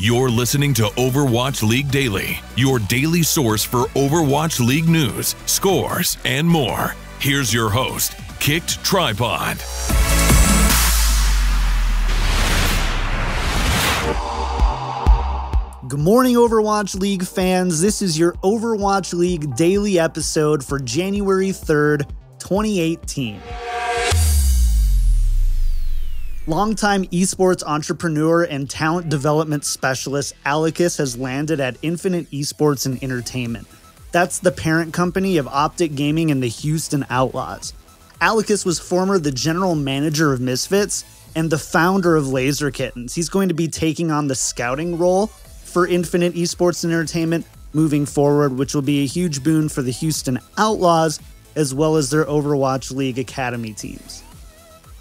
You're listening to Overwatch League Daily, your daily source for Overwatch League news, scores, and more. Here's your host, KickedTripod. Good morning, Overwatch League fans. This is your Overwatch League Daily episode for January 3rd, 2018. Longtime esports entrepreneur and talent development specialist Alicus has landed at Infinite Esports and Entertainment. That's the parent company of Optic Gaming and the Houston Outlaws. Alicus was former the general manager of Misfits and the founder of Laser Kittens. He's going to be taking on the scouting role for Infinite Esports and Entertainment moving forward, which will be a huge boon for the Houston Outlaws as well as their Overwatch League Academy teams.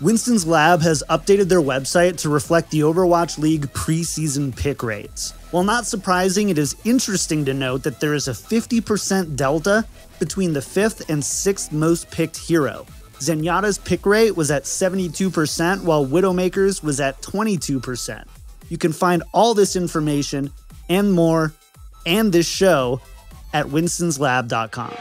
Winston's Lab has updated their website to reflect the Overwatch League preseason pick rates. While not surprising, it is interesting to note that there is a 50% delta between the 5th and 6th most picked hero. Zenyatta's pick rate was at 72%, while Widowmaker's was at 22%. You can find all this information and more, and this show, at winstonslab.com.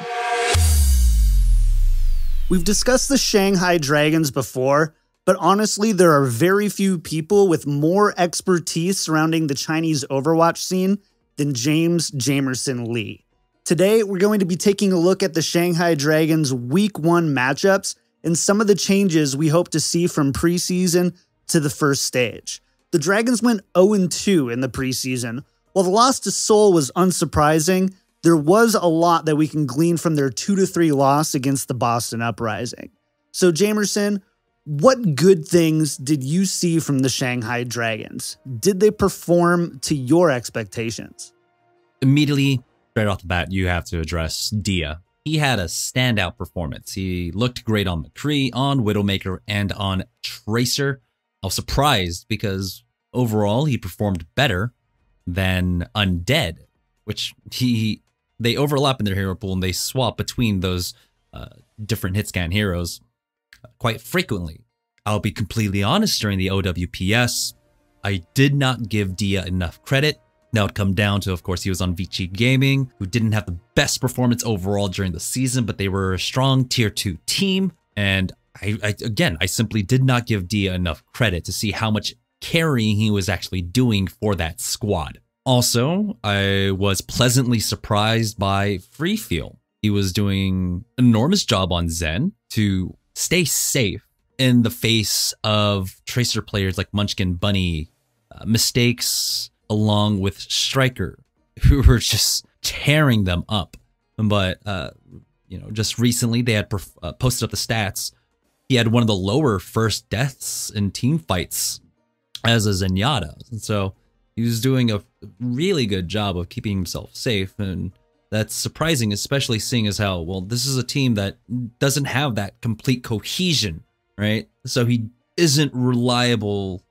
We've discussed the Shanghai Dragons before, but honestly, there are very few people with more expertise surrounding the Chinese Overwatch scene than Jamerson Lee. Today, we're going to be taking a look at the Shanghai Dragons Week 1 matchups and some of the changes we hope to see from preseason to the first stage. The Dragons went 0-2 in the preseason. While the loss to Seoul was unsurprising, there was a lot that we can glean from their 2-3 loss against the Boston Uprising. So Jamerson, what good things did you see from the Shanghai Dragons? Did they perform to your expectations? Immediately, right off the bat, you have to address Dia. He had a standout performance. He looked great on McCree, on Widowmaker, and on Tracer. I was surprised because overall he performed better than Undead, which they overlap in their hero pool and they swap between those different hit scan heroes quite frequently. I'll be completely honest, during the OWPS, I did not give Dia enough credit. That would come down to, of course, he was on Vici Gaming, who didn't have the best performance overall during the season, but they were a strong tier 2 team. And I simply did not give Dia enough credit to see how much carrying he was actually doing for that squad. Also, I was pleasantly surprised by Freefeel. He was doing an enormous job on Zen to stay safe in the face of Tracer players like Munchkin Bunny, mistakes, along with Striker, who were just tearing them up. But, just recently they had posted up the stats. He had one of the lower first deaths in team fights as a Zenyatta. And so he was doing a really good job of keeping himself safe. And that's surprising, especially seeing as how, well, this is a team that doesn't have that complete cohesion, right? So he isn't reliable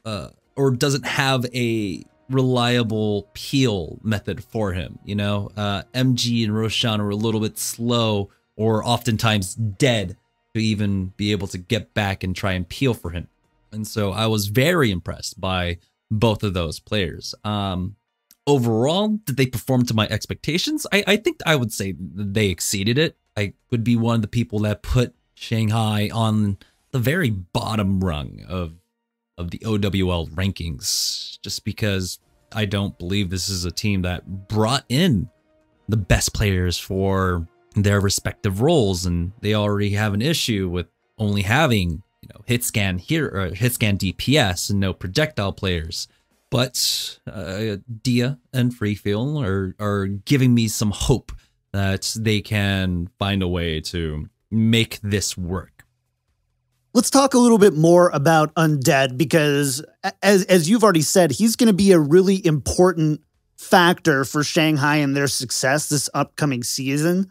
or doesn't have a reliable peel method for him. MG and Roshan are a little bit slow or oftentimes dead to even be able to get back and try and peel for him. And so I was very impressed by both of those players. Overall, did they perform to my expectations? I think I would say they exceeded it. I would be one of the people that put Shanghai on the very bottom rung of the OWL rankings, just because I don't believe this is a team that brought in the best players for their respective roles, and they already have an issue with only having hit scan DPS and no projectile players. But Dia and Freefeel are giving me some hope that they can find a way to make this work. Let's talk a little bit more about Undead, because as you've already said, he's going to be a really important factor for Shanghai and their success this upcoming season.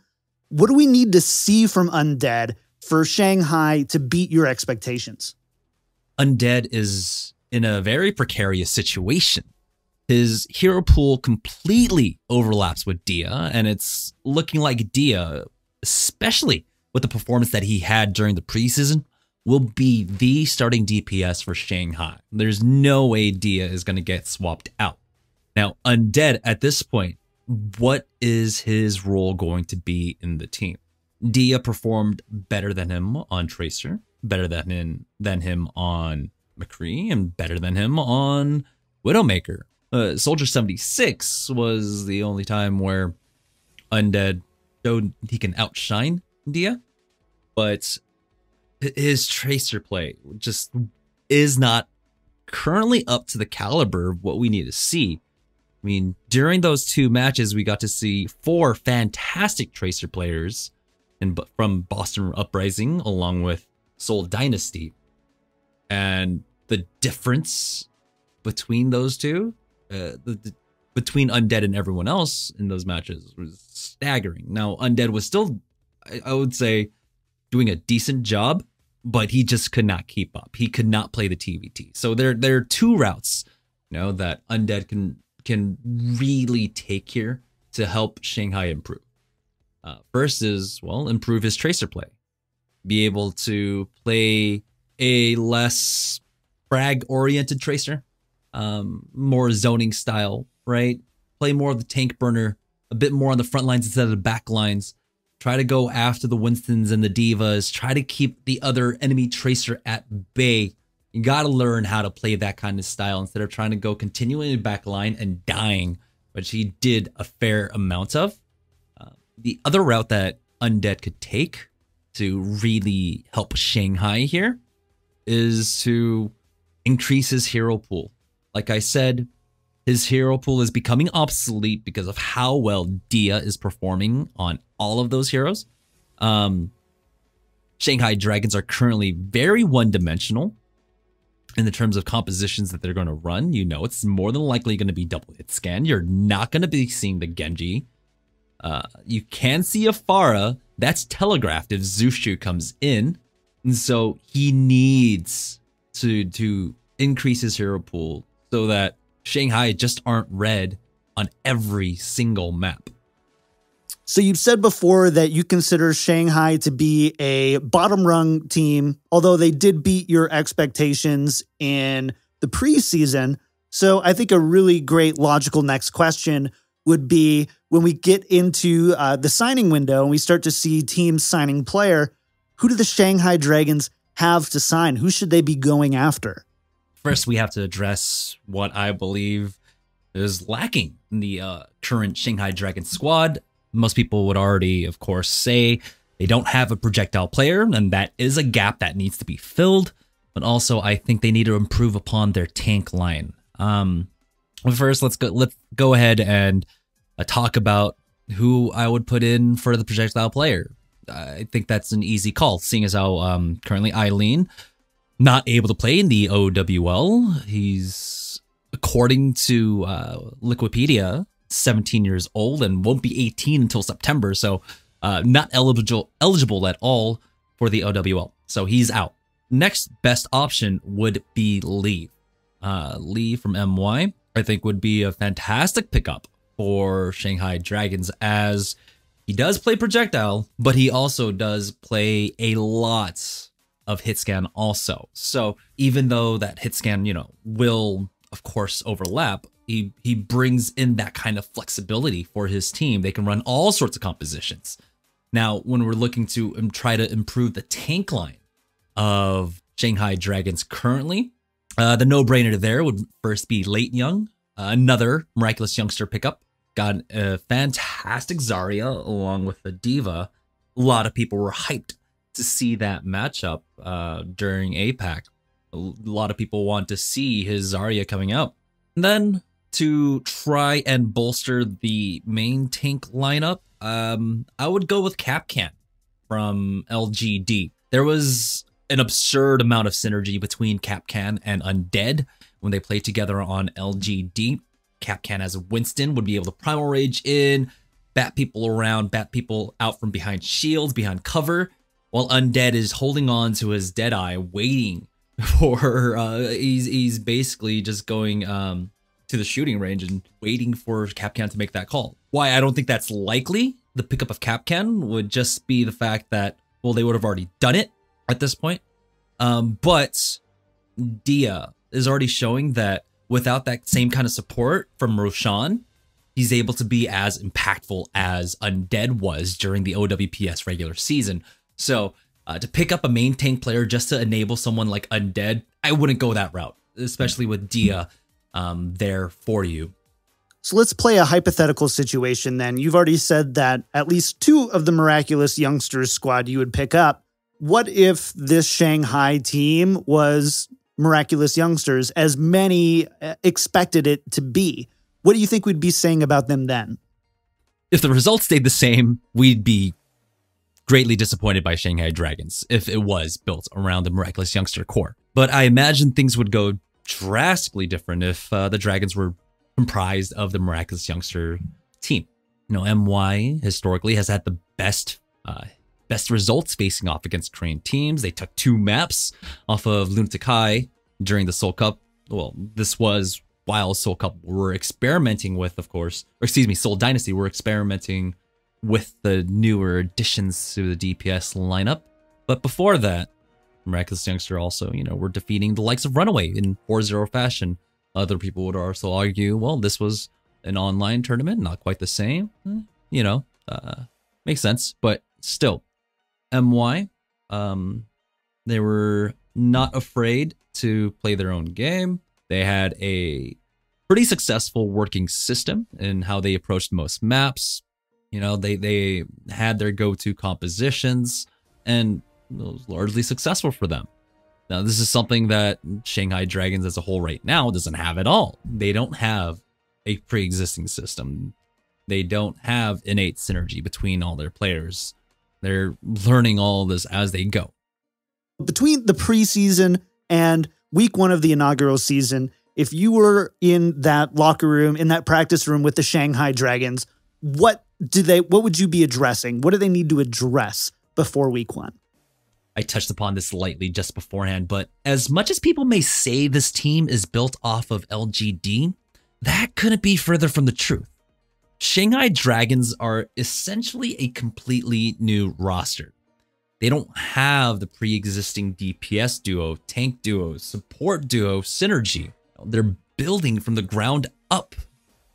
What do we need to see from Undead for Shanghai to beat your expectations? Undead is in a very precarious situation. His hero pool completely overlaps with Dia, and it's looking like Dia, especially with the performance that he had during the preseason, will be the starting DPS for Shanghai. There's no way Dia is going to get swapped out. Now, Undead at this point, what is his role going to be in the team? Dia performed better than him on Tracer, better than him on McCree, and better than him on Widowmaker. Soldier 76 was the only time where Undead showed he can outshine Dia, but his Tracer play just is not currently up to the caliber of what we need to see. I mean, during those 2 matches, we got to see 4 fantastic Tracer players from Boston Uprising along with Seoul Dynasty. And the difference between those two, between Undead and everyone else in those matches, was staggering. Now, Undead was still, I would say, doing a decent job, but he just could not keep up. He could not play the TVT. So there are 2 routes, that Undead can really take here to help Shanghai improve. First is, improve his Tracer play. Be able to play a less frag-oriented Tracer, more zoning style, right? Play more of the tank burner, a bit more on the front lines instead of the back lines. Try to go after the Winstons and the Divas. Try to keep the other enemy Tracer at bay. You got to learn how to play that kind of style instead of trying to go continuing in the back line and dying, which he did a fair amount of. The other route that Undead could take to really help Shanghai here is to increase his hero pool. Like I said, his hero pool is becoming obsolete because of how well Dia is performing on all of those heroes. Shanghai Dragons are currently very one-dimensional in the terms of compositions that they're going to run. It's more than likely going to be double hit scan. You're not going to be seeing the Genji. You can see a Pharah. That's telegraphed if Zushu comes in. And so he needs to increase his hero pool so that Shanghai just aren't red on every single map. So you've said before that you consider Shanghai to be a bottom rung team, although they did beat your expectations in the preseason. So I think a really great logical next question would be, when we get into the signing window and we start to see teams signing player, who do the Shanghai Dragons have to sign? Who should they be going after? First, we have to address what I believe is lacking in the current Shanghai Dragons squad. Most people would already, of course, say they don't have a projectile player, and that is a gap that needs to be filled. But also, I think they need to improve upon their tank line. First, let's go ahead and talk about who I would put in for the projectile player. I think that's an easy call, seeing as how currently Eileen not able to play in the OWL. He's, according to Liquipedia, 17 years old and won't be 18 until September, so not eligible at all for the OWL. So he's out. Next best option would be Lee. Lee from MY, I think, would be a fantastic pickup for Shanghai Dragons, as he does play projectile, but he also does play a lot of hit scan also. So even though that hit scan, will of course overlap, he brings in that kind of flexibility for his team. They can run all sorts of compositions. Now, when we're looking to try to improve the tank line of Shanghai Dragons currently, the no-brainer there would first be Late Young, another miraculous youngster pickup. Got a fantastic Zarya along with the Diva. A lot of people were hyped to see that matchup during APAC. A lot of people want to see his Zarya coming out. And then to try and bolster the main tank lineup, I would go with Capcan from LGD. There was an absurd amount of synergy between Capcan and Undead when they played together on LGD. Capcan as a Winston would be able to Primal Rage in, bat people around, bat people out from behind shields, behind cover, while Undead is holding on to his Deadeye, waiting for, he's basically just going to the shooting range and waiting for Capcan to make that call. Why I don't think that's likely, the pickup of Capcan, would just be the fact that, well, they would have already done it at this point. But Dia is already showing that without that same kind of support from Roshan, he's able to be as impactful as Undead was during the OWPS regular season. So to pick up a main tank player just to enable someone like Undead, I wouldn't go that route, especially with Dia there for you. So let's play a hypothetical situation then. You've already said that at least 2 of the Miraculous Youngsters squad you would pick up. What if this Shanghai team was Miraculous Youngsters, as many expected it to be? What do you think we'd be saying about them then? If the results stayed the same, we'd be greatly disappointed by Shanghai Dragons if it was built around the Miraculous Youngster core. But I imagine things would go drastically different if the Dragons were comprised of the Miraculous Youngster team. You know, MY historically has had the best results facing off against Korean teams. They took 2 maps off of Lunatic High during the Seoul Cup. Well, this was while Seoul Cup were experimenting with, of course, or excuse me, Seoul Dynasty were experimenting with the newer additions to the DPS lineup. But before that, Miraculous Youngster also, you know, were defeating the likes of Runaway in 4-0 fashion. Other people would also argue, well, this was an online tournament, not quite the same. You know, makes sense. But still, MY, they were not afraid to play their own game. They had a pretty successful working system in how they approached most maps. You know, they had their go-to compositions, and it was largely successful for them. Now, this is something that Shanghai Dragons as a whole right now doesn't have at all. They don't have a pre-existing system. They don't have innate synergy between all their players. They're learning all this as they go. Between the preseason and week 1 of the inaugural season, if you were in that locker room, in that practice room with the Shanghai Dragons, what would you be addressing? What do they need to address before week 1? I touched upon this lightly just beforehand, but as much as people may say this team is built off of LGD, that couldn't be further from the truth. Shanghai Dragons are essentially a completely new roster. They don't have the pre-existing DPS duo, tank duo, support duo synergy. They're building from the ground up.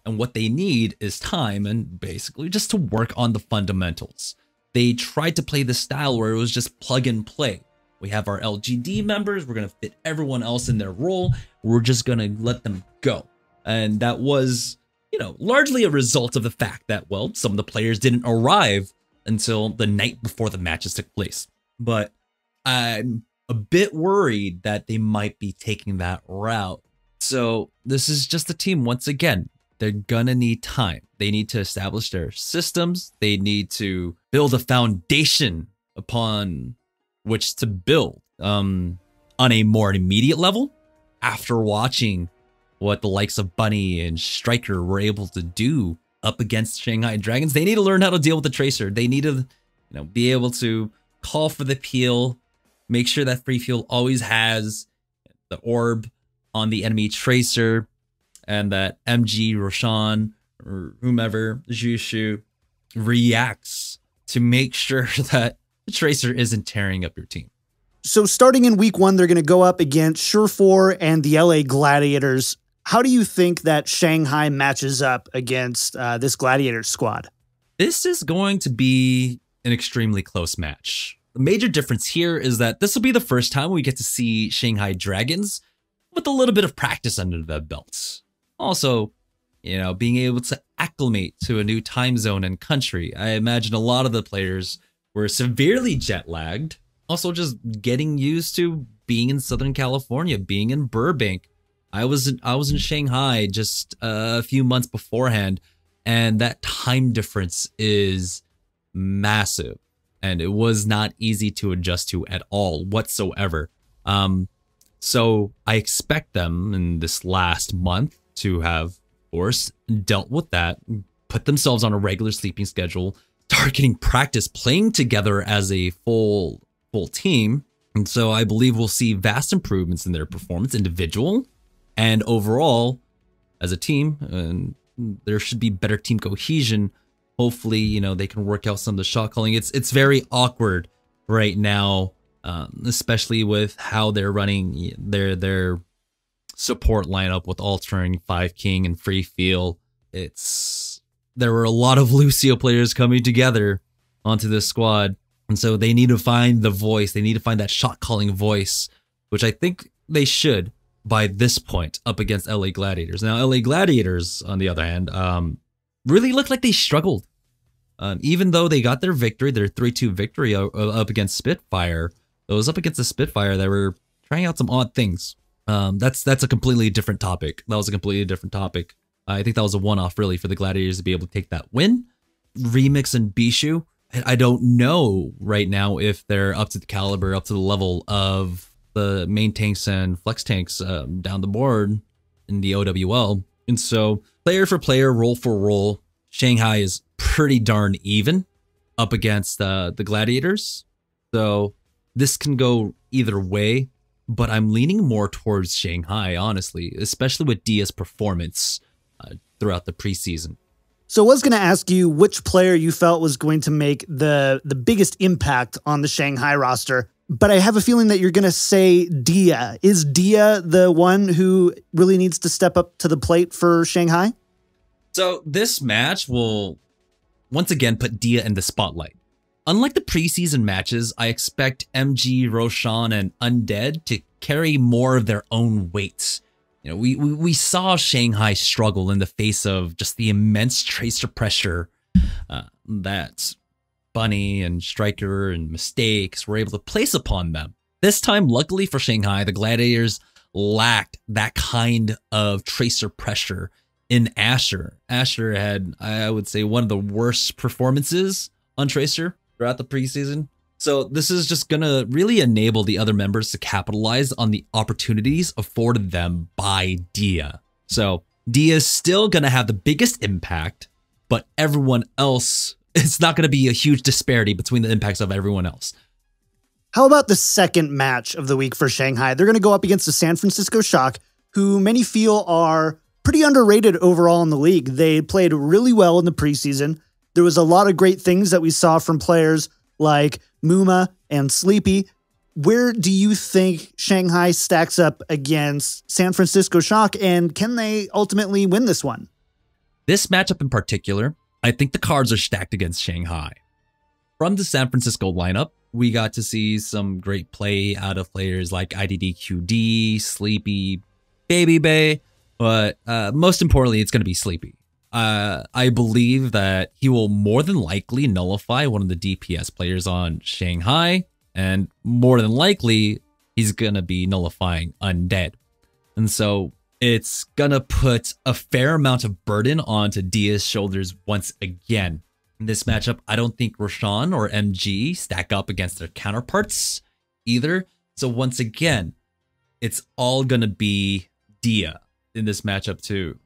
And what they need is time and basically just to work on the fundamentals. They tried to play the style where it was just plug and play. We have our LGD members. We're going to fit everyone else in their role. We're just going to let them go. And that was, you know, largely a result of the fact that, well, some of the players didn't arrive until the night before the matches took place. But I'm a bit worried that they might be taking that route. So this is just a team, once again, they're gonna need time. They need to establish their systems. They need to build a foundation upon which to build on a more immediate level. After watching what the likes of Bunny and Striker were able to do up against Shanghai Dragons, they need to learn how to deal with the Tracer. They need to, be able to call for the peel, make sure that Free Fuel always has the orb on the enemy Tracer, and that MG, Roshan, or whomever, Jushu, reacts to make sure that the Tracer isn't tearing up your team. So starting in week 1, they're going to go up against Surefour and the LA Gladiators. How do you think that Shanghai matches up against this Gladiators squad? This is going to be an extremely close match. The major difference here is that this will be the first time we get to see Shanghai Dragons with a little bit of practice under their belts. Also, being able to acclimate to a new time zone and country. I imagine a lot of the players were severely jet lagged. Also, just getting used to being in Southern California, being in Burbank. I was in Shanghai just a few months beforehand, and that time difference is massive, and it was not easy to adjust to at all whatsoever. So I expect them in this last month to have, of course, dealt with that, put themselves on a regular sleeping schedule, start getting practice playing together as a full team. And so I believe we'll see vast improvements in their performance, individual and overall as a team. And there should be better team cohesion. Hopefully, they can work out some of the shot calling. It's very awkward right now, especially with how they're running their support lineup with altering 5 King and Free Feel. There were a lot of Lucio players coming together onto this squad. And so they need to find the voice. They need to find that shot calling voice, which I think they should by this point up against LA Gladiators. Now, LA Gladiators, on the other hand, really looked like they struggled. Even though they got their victory, their 3-2 victory up against Spitfire, it was up against the Spitfire that were trying out some odd things. That's a completely different topic. That was a completely different topic. I think that was a one-off really for the Gladiators to be able to take that win. Remix and Bishu, I don't know right now if they're up to the caliber, up to the level of the main tanks and flex tanks down the board in the OWL. And so player for player, role for role, Shanghai is pretty darn even up against the Gladiators. So this can go either way, but I'm leaning more towards Shanghai, honestly, especially with Dia's performance throughout the preseason. So I was going to ask you which player you felt was going to make the biggest impact on the Shanghai roster, but I have a feeling that you're going to say Dia. Is Dia the one who really needs to step up to the plate for Shanghai? So this match will once again put Dia in the spotlight. Unlike the preseason matches, I expect MG, Roshan, and Undead to carry more of their own weight. You know, we saw Shanghai struggle in the face of just the immense tracer pressure that Bunny and Striker and Mistakes were able to place upon them. This time, luckily for Shanghai, the Gladiators lacked that kind of tracer pressure in Asher. Asher had, I would say, one of the worst performances on Tracer throughout the preseason. So this is just going to really enable the other members to capitalize on the opportunities afforded them by Dia. So Dia is still going to have the biggest impact, but everyone else, it's not going to be a huge disparity between the impacts of everyone else. How about the second match of the week for Shanghai? They're going to go up against the San Francisco Shock, who many feel are pretty underrated overall in the league. They played really well in the preseason. There was a lot of great things that we saw from players like Muma and Sleepy. Where do you think Shanghai stacks up against San Francisco Shock, and can they ultimately win this one? This matchup in particular, I think the cards are stacked against Shanghai. From the San Francisco lineup, we got to see some great play out of players like IDDQD, Sleepy, Baby Bay, but most importantly, it's going to be Sleepy. I believe that he will more than likely nullify one of the DPS players on Shanghai, and more than likely, he's going to be nullifying Undead. And so it's going to put a fair amount of burden onto Dia's shoulders once again. In this matchup, I don't think Roshan or MG stack up against their counterparts either. So once again, it's all going to be Dia in this matchup to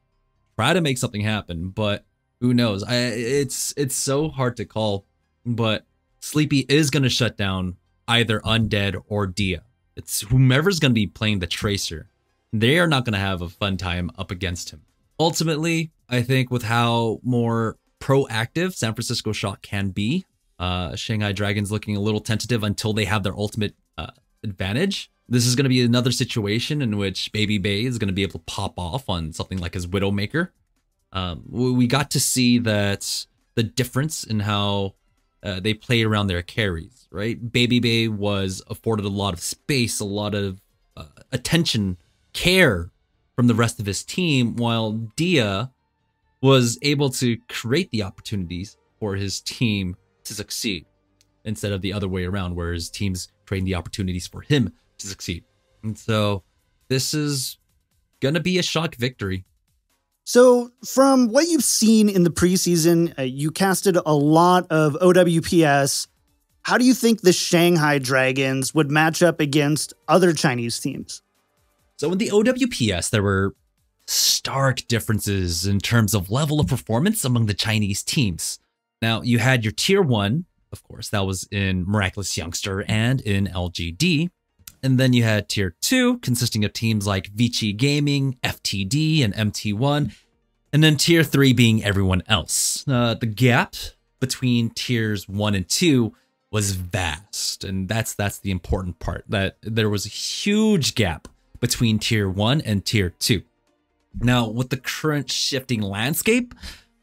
try to make something happen, but who knows? It's so hard to call, but Sleepy is going to shut down either Undead or Dia. It's whomever's going to be playing the Tracer. They are not going to have a fun time up against him. Ultimately, I think with how more proactive San Francisco Shock can be, Shanghai Dragons looking a little tentative until they have their ultimate advantage. This is going to be another situation in which Baby Bay is going to be able to pop off on something like his Widowmaker. We got to see that the difference in how they play around their carries, right? Baby Bay was afforded a lot of space, a lot of attention, care from the rest of his team, while Dia was able to create the opportunities for his team to succeed instead of the other way around, where his team's creating the opportunities for him to succeed. And so this is going to be a shock victory. So from what you've seen in the preseason, you casted a lot of OWPS. How do you think the Shanghai Dragons would match up against other Chinese teams? So in the OWPS, there were stark differences in terms of level of performance among the Chinese teams. Now, you had your tier 1, of course, that was in Miraculous Youngster and in LGD. And then you had tier 2, consisting of teams like Vici Gaming, FTD, and MT1. And then tier 3 being everyone else. The gap between tiers 1 and 2 was vast. And that's the important part, that there was a huge gap between tier 1 and tier 2. Now, with the current shifting landscape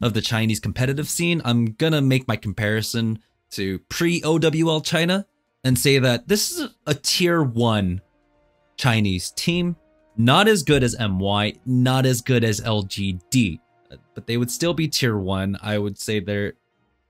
of the Chinese competitive scene, I'm gonna make my comparison to pre-OWL China and say that this is a tier 1 Chinese team. Not as good as MY, not as good as LGD, but they would still be tier 1. I would say they're,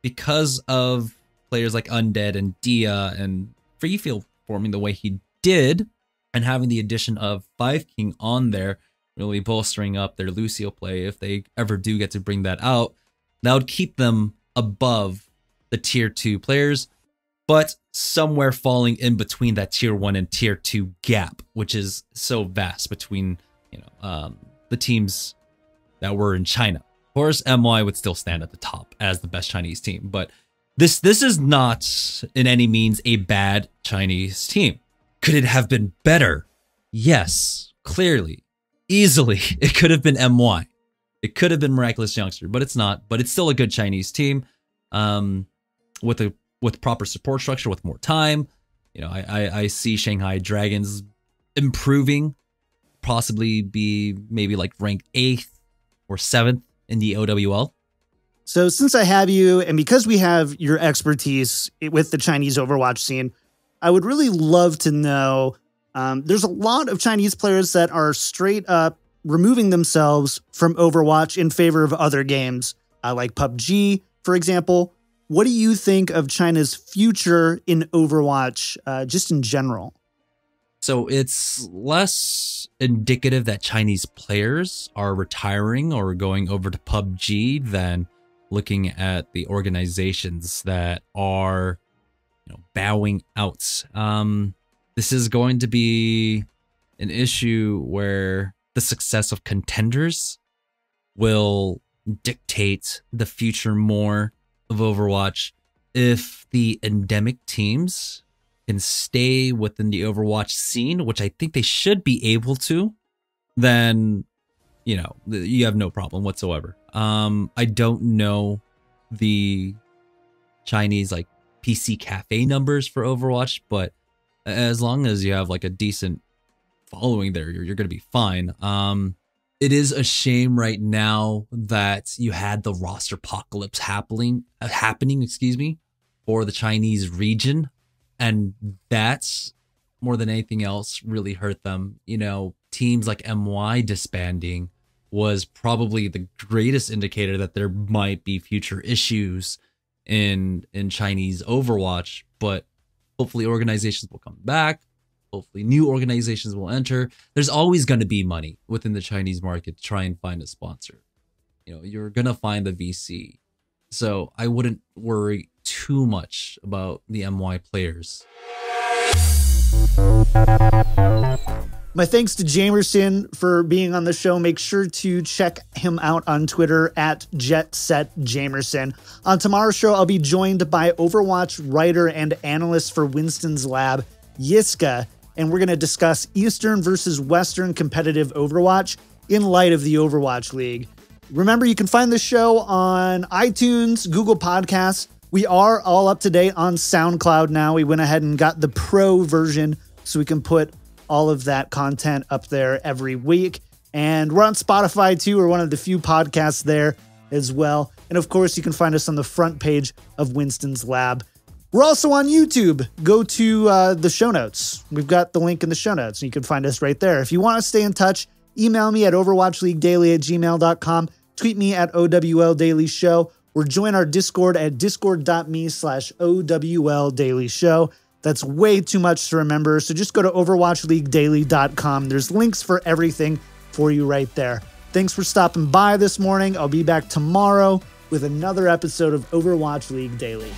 because of players like Undead and Dia and Freefield performing the way he did, and having the addition of Five King on there, really bolstering up their Lucio play if they ever do get to bring that out, that would keep them above the tier 2 players, but somewhere falling in between that tier 1 and tier 2 gap, which is so vast between, the teams that were in China. Of course, MY would still stand at the top as the best Chinese team, but this is not in any means a bad Chinese team. Could it have been better? Yes, clearly, easily. It could have been MY. It could have been Miraculous Youngster, but it's not. But it's still a good Chinese team, with proper support structure, with more time. I see Shanghai Dragons improving, possibly be maybe like ranked 8th or 7th in the OWL. So since I have you, and because we have your expertise with the Chinese Overwatch scene, I would really love to know, there's a lot of Chinese players that are straight up removing themselves from Overwatch in favor of other games, like PUBG, for example. What do you think of China's future in Overwatch, just in general? So it's less indicative that Chinese players are retiring or going over to PUBG than looking at the organizations that are, bowing out. This is going to be an issue where the success of contenders will dictate the future more of Overwatch. If the endemic teams can stay within the Overwatch scene, which I think they should be able to, then, you have no problem whatsoever. I don't know the Chinese PC cafe numbers for Overwatch, but as long as you have a decent following there, you're going to be fine. It is a shame right now that you had the roster apocalypse happening, for the Chinese region, and that's more than anything else really hurt them. Teams like MY disbanding was probably the greatest indicator that there might be future issues in Chinese Overwatch, but hopefully organizations will come back. Hopefully new organizations will enter. There's always going to be money within the Chinese market to try and find a sponsor. You're going to find the VC. So I wouldn't worry too much about the MY players. My thanks to Jamerson for being on the show. Make sure to check him out on Twitter at JetSetJamerson. On tomorrow's show, I'll be joined by Overwatch writer and analyst for Winston's Lab, Yiska, and we're going to discuss Eastern versus Western competitive Overwatch in light of the Overwatch League. Remember, you can find the show on iTunes, Google Podcasts. We are all up to date on SoundCloud now. We went ahead and got the pro version so we can put all of that content up there every week. And we're on Spotify too. We're one of the few podcasts there as well. And of course, you can find us on the front page of Winston's Lab. We're also on YouTube. Go to the show notes. We've got the link in the show notes. You can find us right there. If you want to stay in touch, email me at overwatchleaguedaily@gmail.com. Tweet me at OWL Daily Show, or join our Discord at discord.me/OWL Daily Show. That's way too much to remember, so just go to overwatchleaguedaily.com. There's links for everything for you right there. Thanks for stopping by this morning. I'll be back tomorrow with another episode of Overwatch League Daily.